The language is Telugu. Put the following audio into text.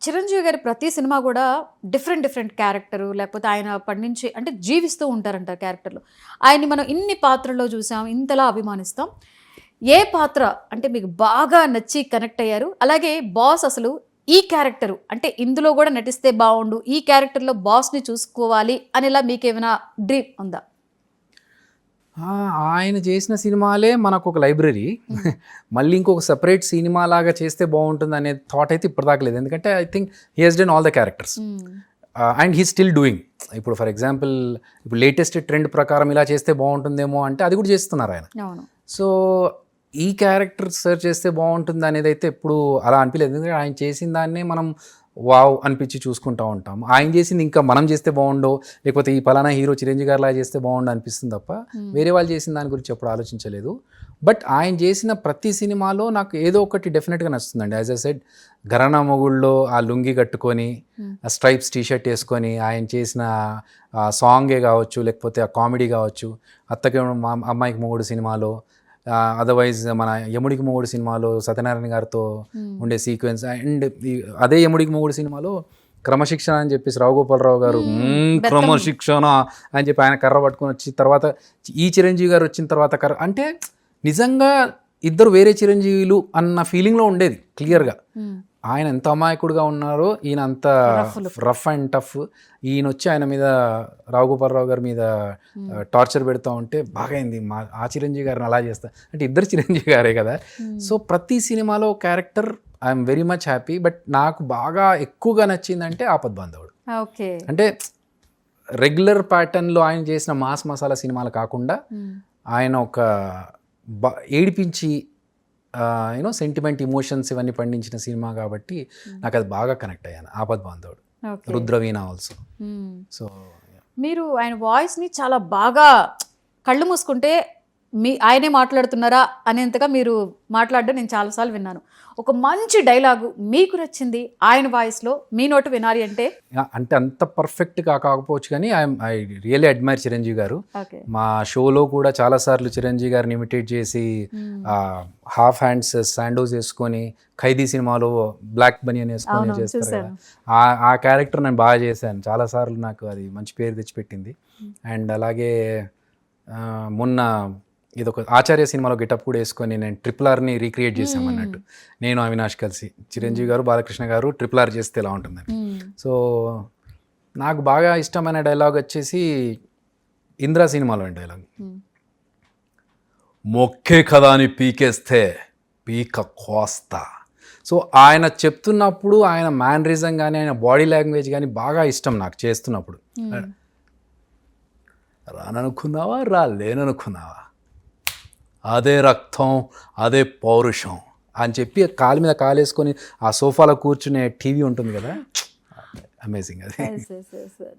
చిరంజీవి గారి ప్రతి సినిమా కూడా డిఫరెంట్ క్యారెక్టరు, లేకపోతే ఆయన పండించి అంటే జీవిస్తూ ఉంటారంట క్యారెక్టర్లు. ఆయన్ని మనం ఇన్ని పాత్రల్లో చూసాం, ఇంతలా అభిమానిస్తాం. ఏ పాత్ర అంటే మీకు బాగా నచ్చి కనెక్ట్ అయ్యారు? అలాగే బాస్ అసలు ఈ క్యారెక్టరు అంటే ఇందులో కూడా నటిస్తే బాగుండు, ఈ క్యారెక్టర్లో బాస్ని చూసుకోవాలి అనేలా మీకేమైనా డ్రీమ్ ఉందా? ఆయన చేసిన సినిమాలే మనకు ఒక లైబ్రరీ. మళ్ళీ ఇంకొక సెపరేట్ సినిమా లాగా చేస్తే బాగుంటుంది అనే థాట్ అయితే ఇప్పటిదాకా లేదు. ఎందుకంటే I think he he's done all the characters and he still doing. ఇప్పుడు ఫర్ ఎగ్జాంపుల్ ఇప్పుడు లేటెస్ట్ ట్రెండ్ ప్రకారం ఇలా చేస్తే బాగుంటుందేమో అంటే అది కూడా చేస్తున్నారు ఆయన. సో ఈ క్యారెక్టర్ సర్చ్ చేస్తే బాగుంటుంది అనేది అయితే ఎప్పుడు అలా అనిపించలేదు. ఎందుకంటే ఆయన చేసిన దాన్నే మనం వావ్ అనిపించి చూసుకుంటూ ఉంటాం. ఆయన చేసింది ఇంకా మనం చేస్తే బాగుండో, లేకపోతే ఈ పలానా హీరో చిరంజీవి గారిలా చేస్తే బాగుండు అనిపిస్తుంది తప్ప వేరే వాళ్ళు చేసిన దాని గురించి ఎప్పుడు ఆలోచించలేదు. బట్ ఆయన చేసిన ప్రతి సినిమాలో నాకు ఏదో ఒకటి డెఫినెట్గా నచ్చుతుందండి. యాజ్ ఐ సెడ్, ఘరానా మొగుళ్ళలో ఆ లుంగి కట్టుకొని ఆ స్ట్రైప్స్ టీషర్ట్ వేసుకొని ఆయన చేసిన సాంగే కావచ్చు, లేకపోతే ఆ కామెడీ కావచ్చు, అత్తకి అమ్మాయికి మొగుడు సినిమాలో, అదర్వైజ్ మన యముడికి మొగుడు సినిమాలో సత్యనారాయణ గారితో ఉండే సీక్వెన్స్, అండ్ అదే యముడికి మొగుడు సినిమాలో క్రమశిక్షణ అని చెప్పేసి రావు గోపాలరావు గారు క్రమశిక్షణ అని చెప్పి ఆయన కర్ర పట్టుకొని వచ్చి తర్వాత ఈ చిరంజీవి గారు వచ్చిన తర్వాత కర్ర అంటే నిజంగా ఇద్దరు వేరే చిరంజీవులు అన్న ఫీలింగ్లో ఉండేది క్లియర్గా. ఆయన ఎంత అమాయకుడుగా ఉన్నారో ఈయన అంత రఫ్ అండ్ టఫ్. ఈయన వచ్చి ఆయన మీద రావు గోపాలరావు గారి మీద టార్చర్ పెడతా ఉంటే బాగా అయింది, ఆ చిరంజీవి గారిని అలా చేస్తా అంటే ఇద్దరు చిరంజీవి గారే కదా. సో ప్రతి సినిమాలో character I'm very much happy. But నాకు బాగా ఎక్కువగా నచ్చిందంటే ఆపద్బాంధవుడు. అంటే రెగ్యులర్ ప్యాటర్న్లో ఆయన చేసిన మాస్ మసాలా సినిమాలు కాకుండా ఆయన ఒక ఏడిపించి యూనో సెంటిమెంట్, ఇమోషన్స్ ఇవన్నీ పండించిన సినిమా కాబట్టి నాకు అది బాగా కనెక్ట్ అయ్యాను. ఆపద్బాంధవుడు, రుద్రవీణ ఆల్సో. సో మీరు ఆయన వాయిస్ని చాలా బాగా కళ్ళు మూసుకుంటే ఆయనే మాట్లాడుతున్నారా అనేంతగా మీరు మాట్లాడడం నేను చాలాసార్లు విన్నాను. ఒక మంచి డైలాగు మీకు నచ్చింది ఆయన వాయిస్లో మీ నోటు వినాలి అంటే అంత పర్ఫెక్ట్గా కాకపోవచ్చు కానీ ఐ రియల్లీ అడ్మైర్ చిరంజీవి గారు. మా షోలో కూడా చాలాసార్లు చిరంజీవి గారిని ఇమిటేట్ చేసి హాఫ్ హ్యాండ్స్ శాండోస్ వేసుకొని ఖైదీ సినిమాలో బ్లాక్ బనియన్ వేసుకొని చేస్తారు కదా, ఆ క్యారెక్టర్ నేను బాగా చేశాను చాలాసార్లు. నాకు అది మంచి పేరు తెచ్చిపెట్టింది. అండ్ అలాగే మొన్న ఇదొక ఆచార్య సినిమాలో గెటప్ కూడా వేసుకొని నేను RRRని రీక్రియేట్ చేసామన్నట్టు, నేను అవినాష్ కలిసి. చిరంజీవి గారు, బాలకృష్ణ గారు RRR చేస్తే ఎలా ఉంటుందని. సో నాకు బాగా ఇష్టమైన డైలాగ్ వచ్చేసి ఇంద్ర సినిమాలో డైలాగ్, మొక్కే కదా అని పీకేస్తే పీక కోస్తా. సో ఆయన చెప్తున్నప్పుడు ఆయన మ్యానరిజం కానీ ఆయన బాడీ లాంగ్వేజ్ కానీ బాగా ఇష్టం నాకు చేస్తున్నప్పుడు. రాననుకున్నావా రాలేననుకున్నావా, అదే రక్తం అదే పౌరుషం అని చెప్పి కాలు మీద కాలేసుకొని ఆ సోఫాలో కూర్చునే టీవీ ఉంటుంది కదా, అమేజింగ్ అది.